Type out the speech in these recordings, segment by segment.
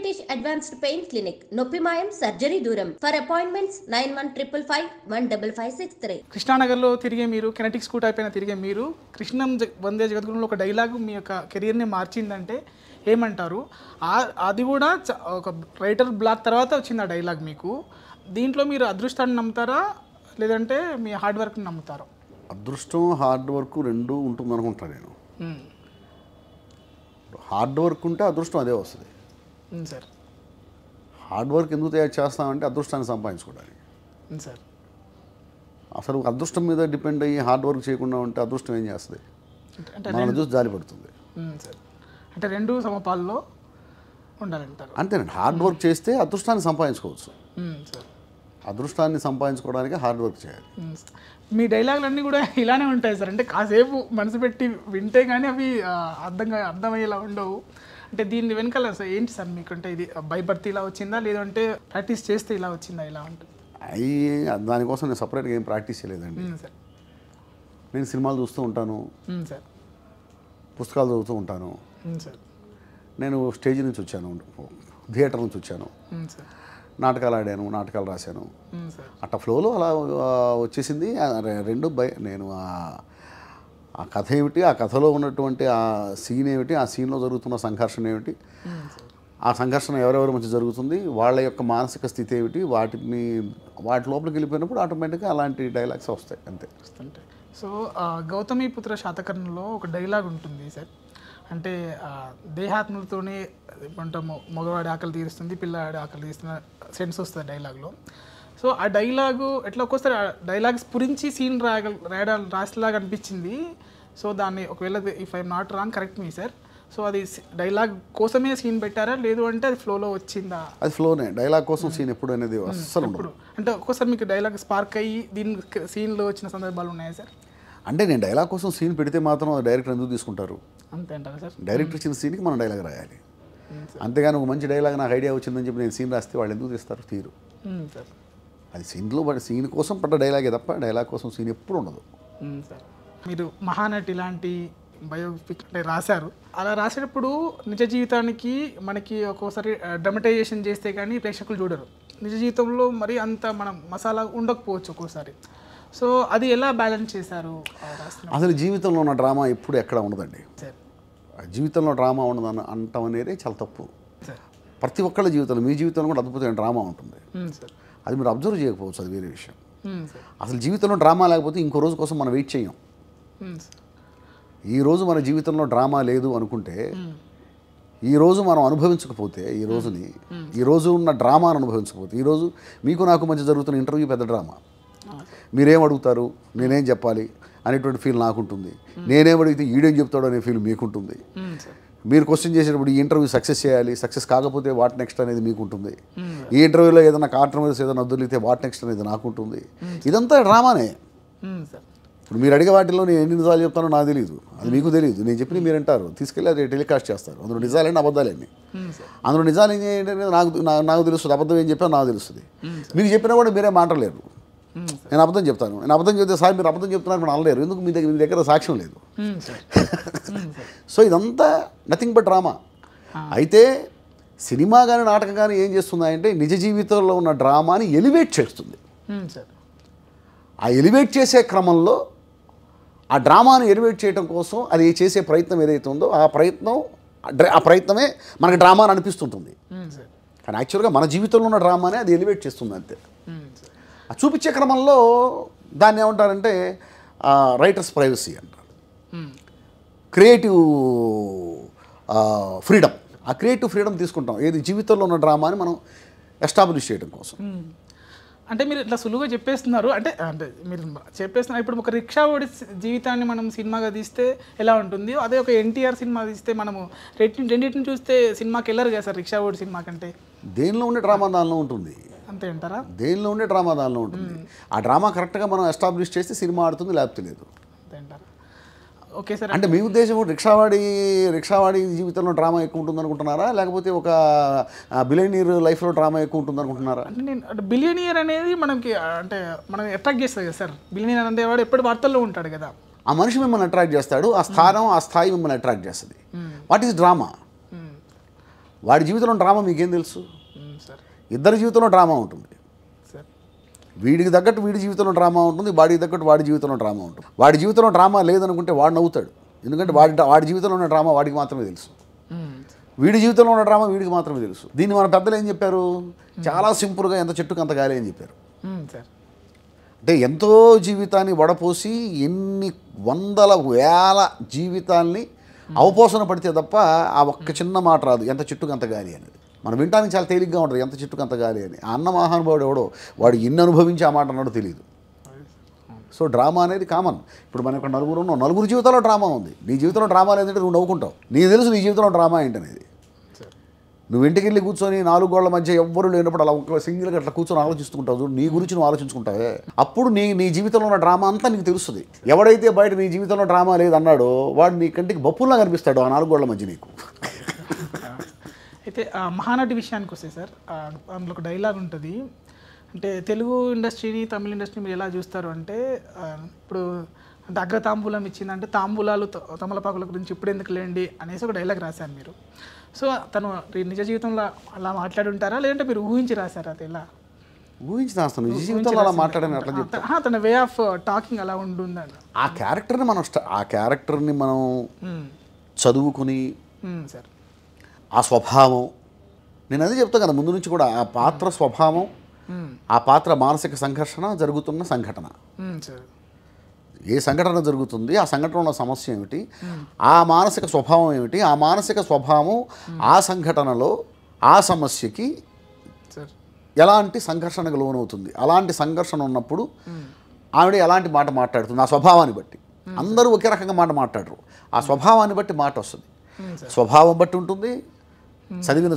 British Advanced Pain Clinic, Noppimayam Surgery Duram. For appointments 9155515563. కృష్ణానగర్లో తిరిగే మీరు kinetic Scoot అయిపోయిన తిరిగే మీరు కృష్ణం వందే జగద్గురులో ఒక డైలాగ్ మీ యొక్క కెరియర్ని మార్చిందంటే ఏమంటారు? అది కూడా ఒక రైటర్ బ్లాక్ తర్వాత వచ్చింది ఆ డైలాగ్ మీకు. దీంట్లో మీరు అదృష్టాన్ని నమ్ముతారా లేదంటే మీ హార్డ్ వర్క్ని నమ్ముతారా? అదృష్టం హార్డ్ వర్క్ రెండు ఉంటుంది అనుకుంటాను నేను. హార్డ్ వర్క్ ఉంటే అదృష్టం అదే వస్తుంది. సార్ హార్డ్ వర్క్ ఎందుకు తయారు చేస్తామంటే అదృష్టాన్ని సంపాదించుకోవడానికి. సార్ అసలు అదృష్టం మీద డిపెండ్ అయ్యి హార్డ్ వర్క్ చేయకుండా ఉంటే అదృష్టం ఏం చేస్తుంది? మనల్ని చూసి జాలి పడుతుంది. సార్ అంటే రెండు సమపాల్లో ఉండాలంటారు. అంతేనండి. హార్డ్ వర్క్ చేస్తే అదృష్టాన్ని సంపాదించుకోవచ్చు. సార్ అదృష్టాన్ని సంపాదించుకోవడానికి హార్డ్ వర్క్ చేయాలి. మీ డైలాగులన్నీ కూడా ఇలానే ఉంటాయి సార్. అంటే కాసేపు మనసు పెట్టి వింటే కానీ అవి అర్థమయ్యేలా ఉండవు. అంటే దీని వెనకాల సార్ ఏంటి సార్ మీకు? అంటే ఇది బై బర్త్ ఇలా వచ్చిందా లేదంటే ప్రాక్టీస్ చేస్తే ఇలా వచ్చిందా? ఇలా ఉంటుంది దానికోసం నేను సపరేట్గా ఏం ప్రాక్టీస్ చేయలేదండి. సార్ నేను సినిమాలు చూస్తూ ఉంటాను, సార్ పుస్తకాలు చదువుతూ ఉంటాను. సార్ నేను స్టేజ్ నుంచి వచ్చాను, థియేటర్ నుంచి వచ్చాను, సార్ నాటకాలు ఆడాను, నాటకాలు రాశాను. సార్ అట్లా ఫ్లోలో అలా వచ్చేసింది. రెండు నేను ఆ కథ ఏమిటి, ఆ కథలో ఉన్నటువంటి ఆ సీన్ ఏమిటి, ఆ సీన్లో జరుగుతున్న సంఘర్షణ ఏమిటి, ఆ సంఘర్షణ ఎవరెవరి మధ్య జరుగుతుంది, వాళ్ళ యొక్క మానసిక స్థితి ఏమిటి, వాటి లోపలికి వెళ్ళిపోయినప్పుడు ఆటోమేటిక్గా అలాంటి డైలాగ్స్ వస్తాయి అంతే. సో గౌతమిపుత్ర శాతకర్ణంలో ఒక డైలాగ్ ఉంటుంది సార్. అంటే దేహాత్మతోనే ఏమంటాము మగవాడి ఆకలి తీరుస్తుంది, పిల్లవాడి ఆకలి తీరుస్తున్న సెన్స్ వస్తుంది డైలాగ్లో. సో ఆ డైలాగు ఎట్లా ఒక్కోసారి ఆ డైలాగ్ స్ఫురించి సీన్ రాసేలాగా అనిపించింది. సో దాన్ని ఒకవేళ if I'm not wrong correct me sir. So అది డైలాగ్ కోసమే సీన్ పెట్టారా లేదు అంటే అది ఫ్లోలో వచ్చిందా? అది ఫ్లోనే. డైలాగ్ కోసం సీన్ ఎప్పుడు అనేది అస్సలు ఉండదు. అంటే ఒక్కోసారి మీకు డైలాగ్ స్పార్క్ అయ్యి దీని సీన్లో వచ్చిన సందర్భాలు ఉన్నాయా సార్? అంటే నేను డైలాగ్ కోసం సీన్ పెడితే మాత్రం డైరెక్టర్ ఎందుకు తీసుకుంటారు? అంతే అంటారా సార్? డైరెక్టర్ ఇచ్చిన సీన్కి మనం డైలాగ్ రాయాలి. అంతేగాని ఒక మంచి డైలాగ్ నాకు ఐడియా వచ్చిందని చెప్పి నేను సీన్ రాస్తే వాళ్ళు ఎందుకు తీస్తారు? తీరు. సార్ అది సీన్ కోసం పడ్డ డైలాగే తప్ప డైలాగ్ కోసం సీన్ ఎప్పుడు ఉండదు. సార్ మీరు మహానటి ఇలాంటి బయోపిక్ రాశారు. అలా రాసేటప్పుడు నిజ జీవితానికి మనకి ఒక్కోసారి డ్రమటైజేషన్ చేస్తే కానీ ప్రేక్షకులు చూడరు. నిజ జీవితంలో మరి అంత మనం మసాలా ఉండకపోవచ్చు ఒక్కోసారి. సో అది ఎలా బ్యాలెన్స్ చేశారు? అసలు జీవితంలో ఉన్న డ్రామా ఎప్పుడు ఎక్కడ ఉండదండి. సార్ జీవితంలో డ్రామా ఉండదు అంటాం అనేది చాలా తప్పు. సార్ ప్రతి ఒక్కళ్ళ జీవితంలో, మీ జీవితంలో కూడా అద్భుతమైన డ్రామా ఉంటుంది. సార్ అది మీరు అబ్జర్వ్ చేయకపోవచ్చు, అది వేరే విషయం. సార్ అసలు జీవితంలో డ్రామా లేకపోతే ఇంకో రోజు కోసం మనం వెయిట్ చేయం. ఈరోజు మన జీవితంలో డ్రామా లేదు అనుకుంటే, ఈరోజు మనం అనుభవించకపోతే, ఈరోజు ఉన్న డ్రామాను అనుభవించకపోతే, ఈరోజు మీకు నాకు మధ్య జరుగుతున్న ఇంటర్వ్యూ పెద్ద డ్రామా. మీరేం అడుగుతారు, నేనేం చెప్పాలి అనేటువంటి ఫీల్ నాకుంటుంది. నేనేం అడిగితే ఈడేం చెప్తాడు అనే ఫీల్ మీకుంటుంది. మీరు క్వశ్చన్ చేసేటప్పుడు ఈ ఇంటర్వ్యూ సక్సెస్ చేయాలి, సక్సెస్ కాకపోతే వాట్ నెక్స్ట్ అనేది మీకు ఉంటుంది. ఈ ఇంటర్వ్యూలో ఏదైనా కాంట్రవర్సీ ఏదైనా వదిలితే వాట్ నెక్స్ట్ అనేది నాకుంటుంది. ఇదంతా డ్రామానే. ఇప్పుడు మీరు అడిగే వాటిలో నేను ఎన్ని నిజాలు చెప్తానో నాకు తెలియదు, అది మీకు తెలియదు. నేను చెప్పి మీరు అంటారు, తీసుకెళ్ళి అది టెలికాస్ట్ చేస్తారు. అందులో నిజాలేంటి అబద్ధాలేండి. అందులో నిజాలు ఏం ఏంటంటే నాకు తెలుస్తుంది, అబద్ధం ఏం చెప్పాను నాకు తెలుస్తుంది. మీకు చెప్పినా కూడా మీరే మాట్లాడలేరు. నేను అబద్ధం చెప్తాను, నేను అబద్ధం చెప్తే సార్ మీరు అబద్ధం చెప్తున్నారు మీరు అనలేరు, ఎందుకు మీ దగ్గర సాక్ష్యం లేదు. సో ఇదంతా నథింగ్ బట్ డ్రామా. అయితే సినిమా కానీ నాటకం కానీ ఏం చేస్తున్నాయంటే నిజ జీవితంలో ఉన్న డ్రామాని ఎలివేట్ చేస్తుంది. ఆ ఎలివేట్ చేసే క్రమంలో ఆ డ్రామాను ఎలివేట్ చేయడం కోసం అది చేసే ప్రయత్నం ఏదైతే ఉందో ఆ ప్రయత్నమే మనకు డ్రామాని అనిపిస్తుంటుంది. కానీ యాక్చువల్గా మన జీవితంలో ఉన్న డ్రామానే అది ఎలివేట్ చేస్తుంది అంతే. ఆ చూపించే క్రమంలో దాన్ని ఏమంటారంటే రైటర్స్ ప్రైవసీ అంటారు, క్రియేటివ్ ఫ్రీడమ్. ఆ క్రియేటివ్ ఫ్రీడమ్ తీసుకుంటాం ఏది జీవితంలో ఉన్న డ్రామాని మనం ఎస్టాబ్లిష్ చేయడం కోసం. అంటే మీరు ఇట్లా సులువుగా చెప్పేస్తున్నారు. అంటే మీరు చెప్పేస్తున్నారు. ఇప్పుడు ఒక రిక్షా ఓడి జీవితాన్ని మనం సినిమాగా తీస్తే ఎలా ఉంటుంది, అదే ఒక ఎన్టీఆర్ సినిమా తీస్తే మనము రెండింటిని చూస్తే సినిమాకి వెళ్ళరు కదా సార్. రిక్షా ఓడి సినిమా కంటే దేనిలో ఉండే డ్రామా దానిలో ఉంటుంది. అంతే అంటారా? దేనిలో ఉండే డ్రామా దానిలో ఉంటుంది. ఆ డ్రామా కరెక్ట్గా మనం ఎస్టాబ్లిష్ చేస్తే సినిమా ఆడుతుంది, లేకపోతే లేదు. అంతే అంటారా? Okay sir. అంటే మీ ఉద్దేశం రిక్షావాడి జీవితంలో డ్రామా ఎక్కువ ఉంటుంది అనుకుంటున్నారా, లేకపోతే ఒక బిలియనీర్ లైఫ్లో డ్రామా ఎక్కువ ఉంటుంది అనుకుంటున్నారా? అంటే నేను బిలియనీర్ అనేది మనకి అంటే మనం అట్రాక్ట్ చేస్తుంది కదా సార్. బిలియనీర్ అంటే వాడు ఎప్పుడు వార్తల్లో ఉంటాడు కదా. ఆ మనిషి మిమ్మల్ని అట్రాక్ట్ చేస్తాడు, ఆ స్థానం ఆ స్థాయి మిమ్మల్ని అట్రాక్ట్ చేస్తుంది. What is drama? వాడి జీవితంలో డ్రామా మీకేం తెలుసు? సార్ ఇద్దరి జీవితంలో డ్రామా ఉంటుంది. సార్ వీడికి తగ్గట్టు వీడి జీవితంలో డ్రామా ఉంటుంది, వాడికి తగ్గట్టు వాడి జీవితంలో డ్రామా ఉంటుంది. వాడి జీవితంలో డ్రామా లేదనుకుంటే వాడు నవ్వుతాడు, ఎందుకంటే వాడి జీవితంలో ఉన్న డ్రామా వాడికి మాత్రమే తెలుసు. వీడి జీవితంలో ఉన్న డ్రామా వీడికి మాత్రమే తెలుసు. దీన్ని మన పెద్దలు ఏం చెప్పారు? చాలా సింపుల్గా ఎంత చెట్టుకు అంత గాలి అని చెప్పారు. సార్ అంటే ఎంతో జీవితాన్ని వడపోసి ఎన్ని వందల వేల జీవితాల్ని అవపోసన పడితే తప్ప ఆ ఒక్క చిన్న మాట రాదు, ఎంత చెట్టుకు అంత గాలి అనేది. మనం వినడానికి చాలా తేలిగ్గా ఉంటుంది, ఎంత చెట్టుకు అంత గాలి అని. ఆ అన్న మహానుభావుడు ఎవడో వాడు ఎన్ని అనుభవించి ఆ మాట అన్నాడో తెలియదు. సో డ్రామా అనేది కామన్. ఇప్పుడు మన ఇక్కడ నలుగురు ఉన్నాం, నలుగురు జీవితంలో డ్రామా ఉంది. నీ జీవితంలో డ్రామా లేదంటే నువ్వు నవ్వుకుంటావు, నీకు తెలుసు నీ జీవితంలో డ్రామా ఏంటనేది. నువ్వు ఇంటికి వెళ్ళి కూర్చొని 4 గోళ్ల మధ్య ఎవ్వరు లేనప్పుడు అలా ఒక సింగిల్గా అట్లా కూర్చొని ఆలోచిస్తుంటావు, నీ గురించి నువ్వు ఆలోచించుకుంటావే, అప్పుడు నీ జీవితంలో ఉన్న డ్రామా అంతా నీకు తెలుస్తుంది. ఎవడైతే బయట నీ జీవితంలో డ్రామా లేదన్నాడో వాడు నీ కంటికి బప్పుల్లా కనిపిస్తాడు ఆ 4 గోళ్ల మధ్య నీకు. అయితే మహానటి విషయానికి వస్తే సార్, అందులో ఒక డైలాగ్ ఉంటుంది. అంటే తెలుగు ఇండస్ట్రీని తమిళ ఇండస్ట్రీని మీరు ఎలా చూస్తారు అంటే, ఇప్పుడు అంటే అగ్రతాంబూలం ఇచ్చిందంటే తాంబూలాలు తమలపాకుల గురించి ఇప్పుడు ఎందుకు లేండి అనేసి ఒక డైలాగ్ రాశారు మీరు. సో తను నిజ జీవితంలో అలా మాట్లాడి ఉంటారా, లేదంటే మీరు ఊహించి రాశారా? అది ఎలా ఊహించి రాస్తాను, నిజ జీవితంలో అలా మాట్లాడని అట్లా చెప్తాను. తన వే ఆఫ్ టాకింగ్ అలా ఉంటుందండి. ఆ క్యారెక్టర్ని మనం చదువుకుని సార్ ఆ స్వభావం, నేను అదే చెప్తాను కదా ముందు నుంచి కూడా, ఆ పాత్ర స్వభావం, ఆ పాత్ర మానసిక సంఘర్షణ, జరుగుతున్న సంఘటన, సార్ ఏ సంఘటన జరుగుతుంది, ఆ సంఘటనలో సమస్య ఏమిటి, ఆ మానసిక స్వభావం ఏమిటి, ఆ మానసిక స్వభావం ఆ సంఘటనలో ఆ సమస్యకి ఎలాంటి సంఘర్షణకు లోనవుతుంది, అలాంటి సంఘర్షణ ఉన్నప్పుడు ఆవిడ ఎలాంటి మాట మాట్లాడుతుంది, ఆ స్వభావాన్ని బట్టి. అందరూ ఒకే రకంగా మాట మాట్లాడరు, ఆ స్వభావాన్ని బట్టి మాట వస్తుంది. స్వభావం బట్టి ఉంటుంది,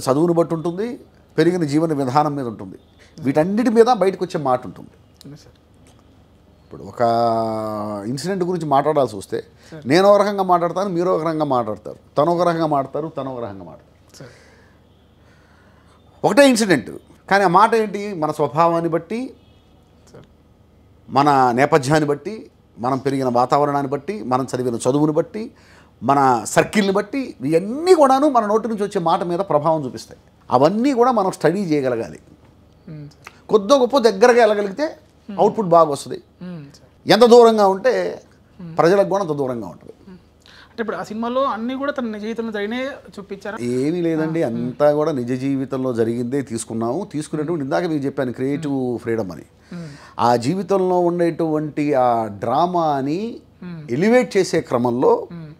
చదువును బట్టి ఉంటుంది, పెరిగిన జీవన విధానం మీద ఉంటుంది, వీటన్నిటి మీద బయటకు వచ్చే మాట ఉంటుంది. ఇప్పుడు ఒక ఇన్సిడెంట్ గురించి మాట్లాడాల్సి వస్తే నేను ఒక రకంగా మాట్లాడతాను, మీరు ఒక రకంగా మాట్లాడతారు, తను ఒక రకంగా మాట్లాడతారు, తను ఒక రకంగా మాట్లాడతారు. ఒకటే ఇన్సిడెంట్, కానీ ఆ మాట ఏంటి? మన స్వభావాన్ని బట్టి, మన నేపథ్యాన్ని బట్టి, మనం పెరిగిన వాతావరణాన్ని బట్టి, మనం చదివిన చదువుని బట్టి, మన సర్కిల్ని బట్టి, ఇవన్నీ కూడాను మన నోటి నుంచి వచ్చే మాట మీద ప్రభావం చూపిస్తాయి. అవన్నీ కూడా మనం స్టడీ చేయగలగాలి. కొద్ది గొప్ప దగ్గరగా వెళ్ళగలిగితే అవుట్పుట్ బాగా వస్తుంది. ఎంత దూరంగా ఉంటే ప్రజలకు కూడా అంత దూరంగా ఉంటుంది. అంటే ఇప్పుడు ఆ సినిమాలో అన్నీ కూడా తన నిజ జీవితంలో జరిగినే చూపించారు? ఏమీ లేదండి, అంతా కూడా నిజ జీవితంలో జరిగిందే తీసుకున్నాము. తీసుకునేటువంటి ఇందాక మీకు చెప్పాను క్రియేటివ్ ఫ్రీడమ్ అని. ఆ జీవితంలో ఉండేటువంటి ఆ డ్రామాని ఎలివేట్ చేసే క్రమంలో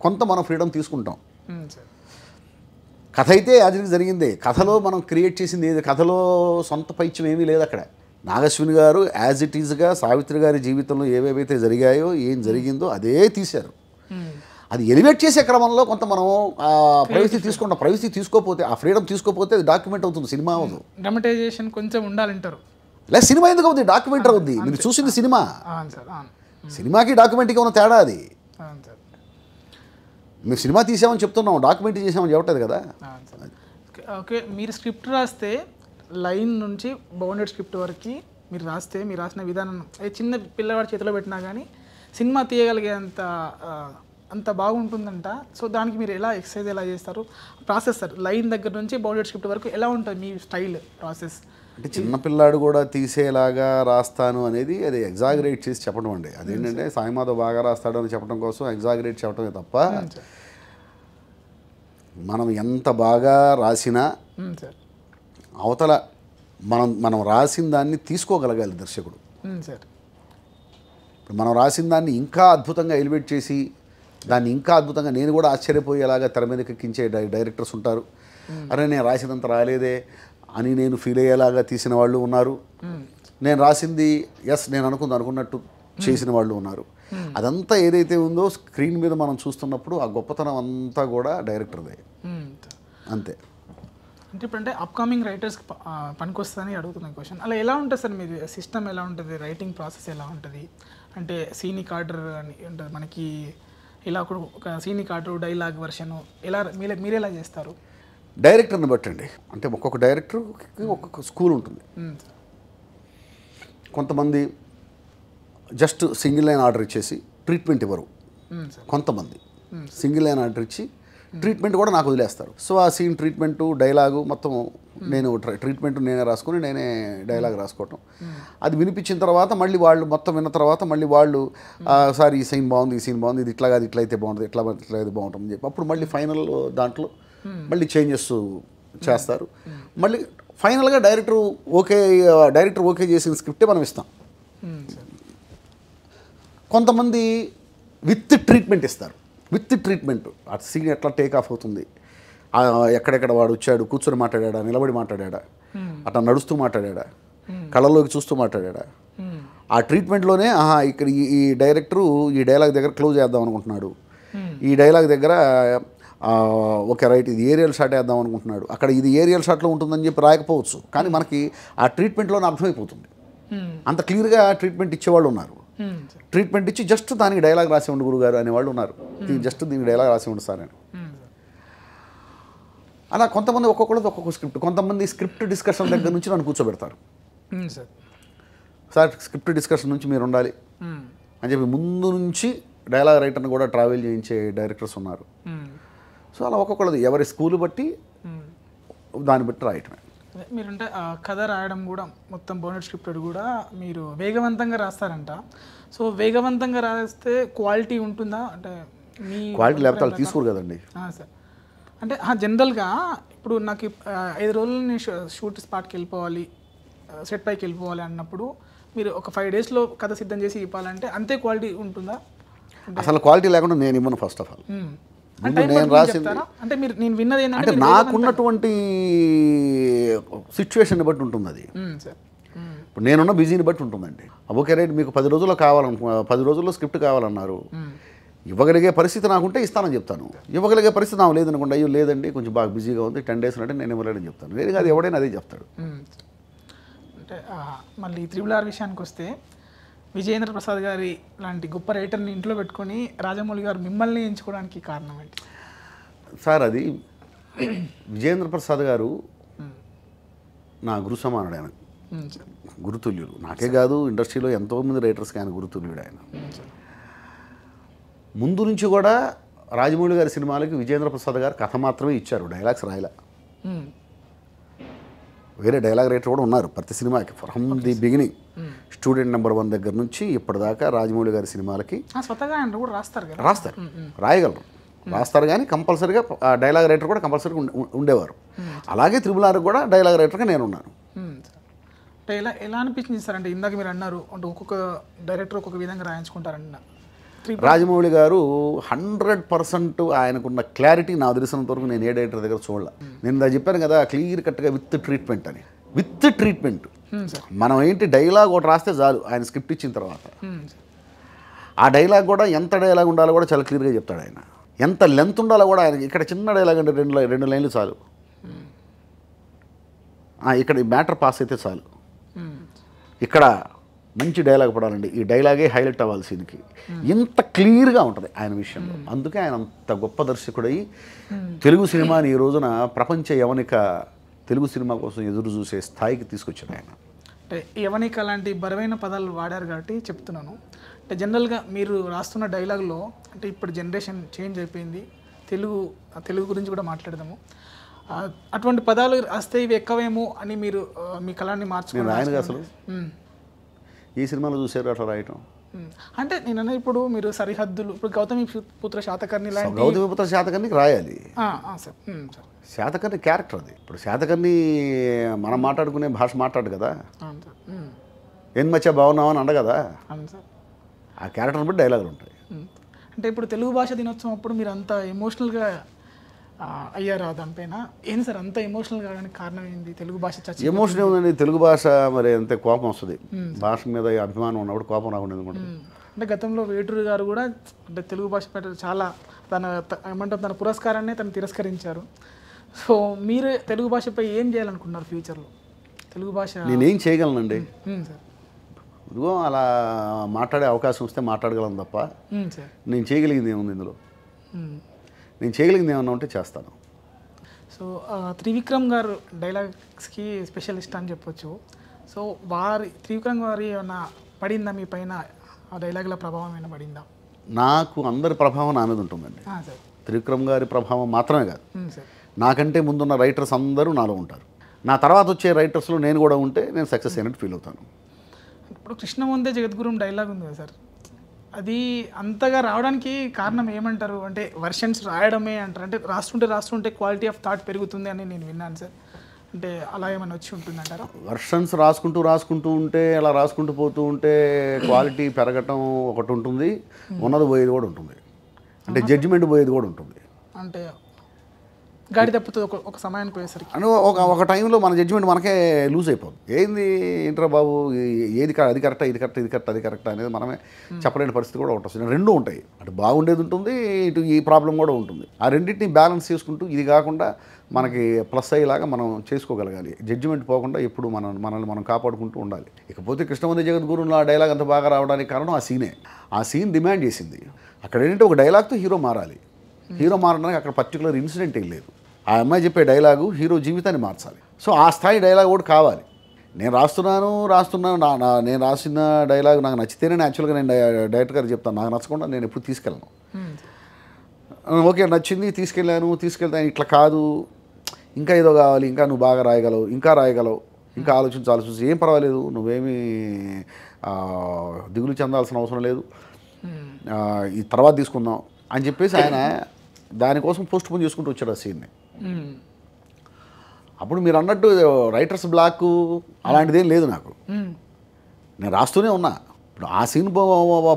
కొంత మనం ఫ్రీడమ్ తీసుకుంటాం. కథ అయితే అది జరిగిందే, కథలో మనం క్రియేట్ చేసింది ఏది, కథలో సొంత పైత్యం ఏమీ లేదు అక్కడ. నాగశ్విని గారు యాజ్ ఇట్ ఈజ్గా సావిత్రి గారి జీవితంలో ఏవేవైతే జరిగాయో, ఏం జరిగిందో అదే తీశారు. అది ఎలివేట్ చేసే క్రమంలో కొంత మనం ప్రైవసీ తీసుకుంటాం. ప్రైవసీ తీసుకోపోతే, ఆ ఫ్రీడమ్ తీసుకోపోతే అది డాక్యుమెంట్ అవుతుంది, సినిమా అవ్వదు. డ్రామటైజేషన్ కొంచెం ఉండాలంటారు. లేదా సినిమా ఎందుకు అవుతుంది? డాక్యుమెంటరీ అవుద్ది. మీరు చూసింది సినిమా, సినిమాకి డాక్యుమెంటరీకి ఉన్న తేడా అది. మేము సినిమా తీసామని చెప్తున్నాం, డాక్యుమెంటరీ చేసామని చెప్పట్లేదు కదా. ఓకే, మీరు స్క్రిప్ట్ రాస్తే లైన్ నుంచి బౌండెడ్ స్క్రిప్ట్ వరకు మీరు రాస్తే, మీరు రాసిన విధానం చిన్న పిల్లవాడి చేతిలో పెట్టినా కానీ సినిమా తీయగలిగే అంత బాగుంటుందంట. సో దానికి మీరు ఎలా ఎక్సర్సైజ్ ఎలా చేస్తారు? ప్రాసెస్ సార్, లైన్ దగ్గర నుంచి బౌండెడ్ స్క్రిప్ట్ వరకు ఎలా ఉంటుంది మీ స్టైల్ ప్రాసెస్? అంటే చిన్నపిల్లాడు కూడా తీసేలాగా రాస్తాను అనేది అది ఎగ్జాగరేట్ చేసి చెప్పడం అండి. అదేంటంటే సాయిమాధవ్ బాగా రాస్తాడు అని చెప్పడం కోసం ఎగ్జాగరేట్ చెప్పడమే తప్ప, మనం ఎంత బాగా రాసినా అవతల మనం రాసిన దాన్ని తీసుకోగలగాలి దర్శకుడు. మనం రాసిన దాన్ని ఇంకా అద్భుతంగా ఎలివేట్ చేసి దాన్ని ఇంకా అద్భుతంగా నేను కూడా ఆశ్చర్యపోయేలాగా తెర మీదకి ఎక్కించే డైరెక్టర్స్ ఉంటారు. అరే నేను రాసినంత రాలేదే అని నేను ఫీల్ అయ్యేలాగా తీసిన వాళ్ళు ఉన్నారు. నేను రాసింది నేను అనుకున్నట్టు చేసిన వాళ్ళు ఉన్నారు. అదంతా ఏదైతే ఉందో స్క్రీన్ మీద మనం చూస్తున్నప్పుడు ఆ గొప్పతనం అంతా కూడా డైరెక్టర్దే. అంతే. అంటే ఇప్పుడంటే అప్కమింగ్ రైటర్స్ పనికొస్తుందని అడుగుతున్నాను క్వశ్చన్. అలా ఎలా ఉంటుంది సార్ మీది సిస్టమ్, ఎలా ఉంటుంది రైటింగ్ ప్రాసెస్, ఎలా ఉంటుంది? అంటే సీనిక్ ఆర్డర్ అని ఉంటుంది మనకి, ఇలా ఒక సీనిక్ ఆర్డర్ డైలాగ్ వర్షను ఎలా మీరు ఎలా చేస్తారు? డైరెక్టర్ని బట్టండి. అంటే ఒక్కొక్క డైరెక్టర్కి ఒక్కొక్క స్కూల్ ఉంటుంది. కొంతమంది జస్ట్ సింగిల్ లైన్ ఆర్డర్ ఇచ్చేసి ట్రీట్మెంట్ ఇవ్వరు. కొంతమంది సింగిల్ లైన్ ఆర్డర్ ఇచ్చి ట్రీట్మెంట్ కూడా నాకు వదిలేస్తారు. సో ఆ సీన్ ట్రీట్మెంటు డైలాగు మొత్తం నేను ట్రీట్మెంట్ నేనే రాసుకొని నేనే డైలాగ్ రాసుకోవటం. అది వినిపించిన తర్వాత మళ్ళీ వాళ్ళు మొత్తం విన్న తర్వాత మళ్ళీ వాళ్ళు సార్ ఈ సీన్ బాగుంది, ఈ సీన్ బాగుంది, ఇది ఇట్లా కాదు ఇట్లా అయితే బాగుంటుంది, ఇట్లా అయితే బాగుంటుంది అని చెప్పి అప్పుడు మళ్ళీ ఫైనల్ దాంట్లో మళ్ళీ చేంజెస్ చేస్తారు. మళ్ళీ ఫైనల్గా డైరెక్టర్ ఓకే చేసిన స్క్రిప్టే మనం ఇస్తాం. కొంతమంది విత్ ట్రీట్మెంట్ ఇస్తారు. విత్ ట్రీట్మెంట్ ఆ సీన్ ఎట్లా టేక్ ఆఫ్ అవుతుంది, ఎక్కడెక్కడ వాడు వచ్చాడు, కూర్చొని మాట్లాడా, నిలబడి మాట్లాడా, అట్లా నడుస్తూ మాట్లాడా, కళ్ళలోకి చూస్తూ మాట్లాడా, ఆ ట్రీట్మెంట్లోనే ఇక్కడ ఈ డైరెక్టరు ఈ డైలాగ్ దగ్గర క్లోజ్ చేద్దాం అనుకుంటున్నాడు, ఈ డైలాగ్ దగ్గర ఓకే రైట్ ఇది ఏరియల్ షాట్ వేద్దాం అనుకుంటున్నాడు, అక్కడ ఇది ఏరియల్ షాట్లో ఉంటుందని చెప్పి రాయకపోవచ్చు, కానీ మనకి ఆ ట్రీట్మెంట్లోనే అర్థమైపోతుంది. అంత క్లియర్గా ట్రీట్మెంట్ ఇచ్చేవాళ్ళు ఉన్నారు. ట్రీట్మెంట్ ఇచ్చి జస్ట్ దానికి డైలాగ్ రాసి ఉండు గురుగారు అనేవాళ్ళు ఉన్నారు. జస్ట్ దీనికి డైలాగ్ రాసి ఉండు సార్ అని. అలా కొంతమంది ఒక్కొక్కళ్ళది ఒక్కొక్క స్క్రిప్ట్. కొంతమంది స్క్రిప్ట్ డిస్కషన్ దగ్గర నుంచి నన్ను కూర్చోబెడతారు. సార్ స్క్రిప్ట్ డిస్కషన్ నుంచి మీరు ఉండాలి అని చెప్పి ముందు నుంచి డైలాగ్ రైటర్ని కూడా ట్రావెల్ చేయించే డైరెక్టర్స్ ఉన్నారు. సో అలా ఒక్కొక్కళ్ళది ఎవరి స్కూల్ బట్టి దాన్ని బట్టి రాయటమే. మీరంటే కథ రాయడం కూడా మొత్తం బోనెట్ స్క్రిప్టెడ్ కూడా మీరు వేగవంతంగా రాస్తారంట. సో వేగవంతంగా రాస్తే క్వాలిటీ ఉంటుందా? అంటే మీ క్వాలిటీ లేకపోతే వాళ్ళు తీసుకోరు కదండి సార్. అంటే జనరల్గా ఇప్పుడు నాకు 5 రోజులు నేను షూట్ స్పాట్కి వెళ్ళిపోవాలి, సెట్ పైకి వెళ్ళిపోవాలి అన్నప్పుడు మీరు ఒక 5 డేస్లో కథ సిద్ధం చేసి ఇవ్వాలంటే అంతే క్వాలిటీ ఉంటుందా? అసలు క్వాలిటీ లేకుండా నేను ఇవ్వను. ఫస్ట్ ఆఫ్ ఆల్ నేను రాసింది అంటే మీరు నేను విన్నది అంటే నాకున్నటువంటి సిచ్యువేషన్ బట్టి ఉంటుంది. అది ఇప్పుడు నేనున్న బిజీని బట్టి ఉంటుందండి. ఓకే రైట్ మీకు 10 రోజుల్లో 10 రోజుల్లో స్క్రిప్ట్ కావాలన్నారు, ఇవ్వగలిగే పరిస్థితి నాకుంటే ఇస్తానని చెప్తాను. ఇవ్వగలిగే పరిస్థితి నాకు లేదనుకోండి, అయ్యో లేదండి కొంచెం బాగా బిజీగా ఉంది 10 days అంటే నేను ఇవ్వలేదని చెప్తాను. లేదు కాదు ఎవడైనా అదే చెప్తాడు. అంటే మళ్ళీ RRR విషయానికి వస్తే విజయేంద్ర ప్రసాద్ గారి లాంటి గొప్ప రైటర్ని ఇంట్లో పెట్టుకొని రాజమౌళి గారు మిమ్మల్ని ఎంచుకోవడానికి కారణం ఏంటి సార్? అది విజయేంద్ర ప్రసాద్ గారు నా గురు సమానుడు. ఆయన గురుతుల్యుడు. నాకే కాదు ఇండస్ట్రీలో ఎంతోమంది రైటర్స్కి ఆయన గురుతుల్యుడు. ఆయన ముందు నుంచి కూడా రాజమౌళి గారి సినిమాలకి విజయేంద్ర ప్రసాద్ గారు కథ మాత్రమే ఇచ్చారు, డైలాగ్స్ రాయలే. వేరే డైలాగ్ రైటర్ కూడా ఉన్నారు ప్రతి సినిమాకి. From the beginning student number 1 దగ్గర నుంచి ఇప్పటిదాకా రాజమౌళి గారి సినిమాలకి రాస్తారు, రాయగలరు, రాస్తారు. కానీ కంపల్సరీగా డైలాగ్ రైటర్ కూడా కంపల్సరీగా ఉండేవారు. అలాగే RRR కూడా డైలాగ్ రైటర్గా నేను ఉన్నాను. అంటే ఎలా అనిపించింది సార్? అంటే ఇందాక మీరు అన్నారు అంటే ఒక్కొక్క డైరెక్టర్ ఒక్కొక్క విధంగా రాయించుకుంటారన్న. రాజమౌళి గారు 100% ఆయనకున్న క్లారిటీ నా తెలిసినంత వరకు నేను ఏ డైరెక్టర్ దగ్గర చూడలే. నేను చెప్పాను కదా క్లియర్ కట్గా విత్ ట్రీట్మెంట్ అని. విత్ ట్రీట్మెంట్ మనం ఏంటి డైలాగ్ ఒకటి రాస్తే చాలు ఆయన స్క్రిప్ట్ ఇచ్చిన తర్వాత. ఆ డైలాగ్ కూడా ఎంత డైలాగ్ ఉండాలో కూడా చాలా క్లియర్గా చెప్తాడు ఆయన. ఎంత లెంత్ ఉండాలో కూడా ఆయన. ఇక్కడ చిన్న డైలాగ్ అంటే 2 లైన్లు చాలు, ఇక్కడ ఈ మ్యాటర్ పాస్ అయితే చాలు, ఇక్కడ మంచి డైలాగ్ పడాలండి, ఈ డైలాగే హైలైట్ అవ్వాలి సీన్కి. ఇంత క్లియర్గా ఉంటుంది ఆయన విషయంలో. అందుకే ఆయన అంత గొప్ప దర్శకుడై తెలుగు సినిమాని ఈ రోజున ప్రపంచ యవనిక తెలుగు సినిమా కోసం ఎదురు చూసే స్థాయికి తీసుకొచ్చాడు ఆయన. అంటే యవనిక లాంటి బరువైన పదాలు వాడారు కాబట్టి చెప్తున్నాను. అంటే జనరల్గా మీరు రాస్తున్న డైలాగ్లో అంటే ఇప్పుడు జనరేషన్ చేంజ్ అయిపోయింది, తెలుగు గురించి కూడా మాట్లాడదాము. అటువంటి పదాలు రాస్తే ఇవి ఎక్కువేమో అని మీరు మీ కళాన్ని మార్చుకున్నారు. ఆయన అసలు ఈ సినిమాలో చూసారు అట్లా రాయటం. అంటే నేను ఇప్పుడు మీరు సరిహద్దులు, ఇప్పుడు గౌతమిపుత్ర శాతకర్ణి లాంటి గౌతమిపుత్ర శాతకర్ణికి రాయాలి. శాతకర్ణి క్యారెక్టర్ అది. ఇప్పుడు శాతకర్ణి మనం మాట్లాడుకునే భాష మాట్లాడు కదా, ఏం మధ్య బాగున్నావు అని అండ కదా, ఆ క్యారెక్టర్ బట్టి డైలాగులు ఉంటాయి. అంటే ఇప్పుడు తెలుగు భాష దినోత్సవం అప్పుడు మీరు అంత ఎమోషనల్గా అయ్యారా దానిపైన? ఏంటి సార్ అంత ఎమోషనల్ కావడానికి కారణం ఏంటి? తెలుగు భాష చర్చ ఎమోషన్ ఏముందండి, తెలుగు భాష మరి అంతే కోపం వస్తుంది. భాష మీద అభిమానం ఉన్నప్పుడు కోపం రాకుండా ఎందుకుంటుంది? అంటే గతంలో వేటూరు గారు కూడా అంటే తెలుగు భాష పట్ల చాలా ఏమంటారు తన పురస్కారాన్ని తను తిరస్కరించారు. సో మీరు తెలుగు భాషపై ఏం చేయాలనుకున్నారు ఫ్యూచర్లో? తెలుగు భాష నేనేం చేయగలనండి సార్? ఇదిగో అలా మాట్లాడే అవకాశం వస్తే మాట్లాడగలను తప్ప నేను చేయగలిగింది ఏముంది ఇందులో? నేను చేయగలిగింది ఏమన్నా ఉంటే చేస్తాను. సో త్రివిక్రమ్ గారు డైలాగ్స్కి స్పెషలిస్ట్ అని చెప్పొచ్చు. సో త్రివిక్రమ్ గారి ఏమన్నా పడిందా మీ పైన? ఆ డైలాగ్ల ప్రభావం ఏమైనా పడిందా? నాకు అందరి ప్రభావం నా మీద ఉంటుందండి. సార్ త్రివిక్రమ్ గారి ప్రభావం మాత్రమే కాదు, సార్. నాకంటే ముందున్న రైటర్స్ అందరూ నాలో ఉంటారు. నా తర్వాత వచ్చే రైటర్స్లో నేను కూడా ఉంటే నేను సక్సెస్ అయినట్టు ఫీల్ అవుతాను. ఇప్పుడు కృష్ణ వందే జగద్గురు డైలాగ్ ఉంది కదా సార్, అది అంతగా రావడానికి కారణం ఏమంటారు? అంటే వర్షన్స్ రాయడమే అంటారు, అంటే రాస్తుంటే క్వాలిటీ ఆఫ్ థాట్ పెరుగుతుంది అని నేను విన్నాను సార్. అంటే అలా ఏమైనా వచ్చి ఉంటుందంటారా? వర్షన్స్ రాసుకుంటూ ఉంటే అలా రాసుకుంటూ పోతూ ఉంటే క్వాలిటీ పెరగటం ఒకటి ఉంటుంది, ఉన్నది పోయేది కూడా ఉంటుంది, అంటే జడ్జిమెంట్ పోయేది కూడా ఉంటుంది. అంటే గాడి తప్పుతుంది ఒక సమయానికి పోయేసరికి. అని ఒక టైంలో మన జడ్జిమెంట్ మనకే లూజ్ అయిపోతుంది. ఏంట్రా బాబు, అది కరెక్టా, ఇది కరెక్ట్ అది కరెక్ట్ అనేది మనమే చెప్పలేని పరిస్థితి కూడా ఉంటుంది. రెండూ ఉంటాయి, అటు బాగుండేది ఉంటుంది, ఇటు ఈ ప్రాబ్లం కూడా ఉంటుంది. ఆ రెండింటిని బ్యాలెన్స్ చేసుకుంటూ ఇది కాకుండా మనకి ప్లస్ అయ్యేలాగా మనం చేసుకోగలగాలి. జడ్జిమెంట్ పోకుండా ఎప్పుడు మనల్ని మనం కాపాడుకుంటూ ఉండాలి. ఇకపోతే కృష్ణవందే జగద్గురులో ఆ డైలాగ్ అంత బాగా రావడానికి కారణం ఆ సీనే. ఆ సీన్ డిమాండ్ చేసింది. అక్కడ ఏంటంటే ఒక డైలాగ్తో హీరో మారాలి. హీరో మారడానికి అక్కడ పర్టికులర్ ఇన్సిడెంట్ ఏం లేదు. ఆ అమ్మాయి చెప్పే డైలాగు హీరో జీవితాన్ని మార్చాలి. సో ఆ స్థాయి డైలాగ్ కూడా కావాలి. నేను రాస్తున్నాను నేను రాసిన డైలాగ్ నాకు నచ్చితేనే యాక్చువల్గా నేను డైరెక్టర్ గారు చెప్తాను. నాకు నచ్చకుండా నేను ఎప్పుడు తీసుకెళ్ళను. ఓకే నచ్చింది, తీసుకెళ్తాను, ఇట్లా కాదు, ఇంకా ఏదో కావాలి, ఇంకా నువ్వు బాగా రాయగలవు, ఇంకా ఆలోచించు, ఏం పర్వాలేదు, నువ్వేమీ దిగులు చెందాల్సిన అవసరం లేదు, ఈ తర్వాత తీసుకుందాం అని చెప్పేసి ఆయన దానికోసం పోస్ట్ పోన్ చేసుకుంటూ వచ్చాడు ఆ సీన్ని. అప్పుడు మీరు అన్నట్టు రైటర్స్ బ్లాక్ అలాంటిదేం లేదు నాకు. నేను రాస్తూనే ఉన్నా. ఇప్పుడు ఆ సీన్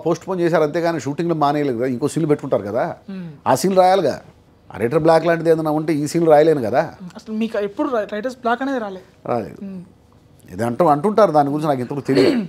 పోస్ట్ పోన్ చేశారు అంతేగాని షూటింగ్లో మానేయలేదు కదా, ఇంకో సీన్లు పెట్టుకుంటారు కదా, ఆ సీన్ రాయాలిగా. ఆ రైటర్ బ్లాక్ లాంటిది ఏదైనా ఉంటే ఈ సీన్లు రాయలేను కదా. అసలు మీకు ఎప్పుడు రైటర్స్ బ్లాక్ అనేది రాలేదు. ఇది అంటుంటారు, దాని గురించి నాకు ఇంతకు తెలియదు.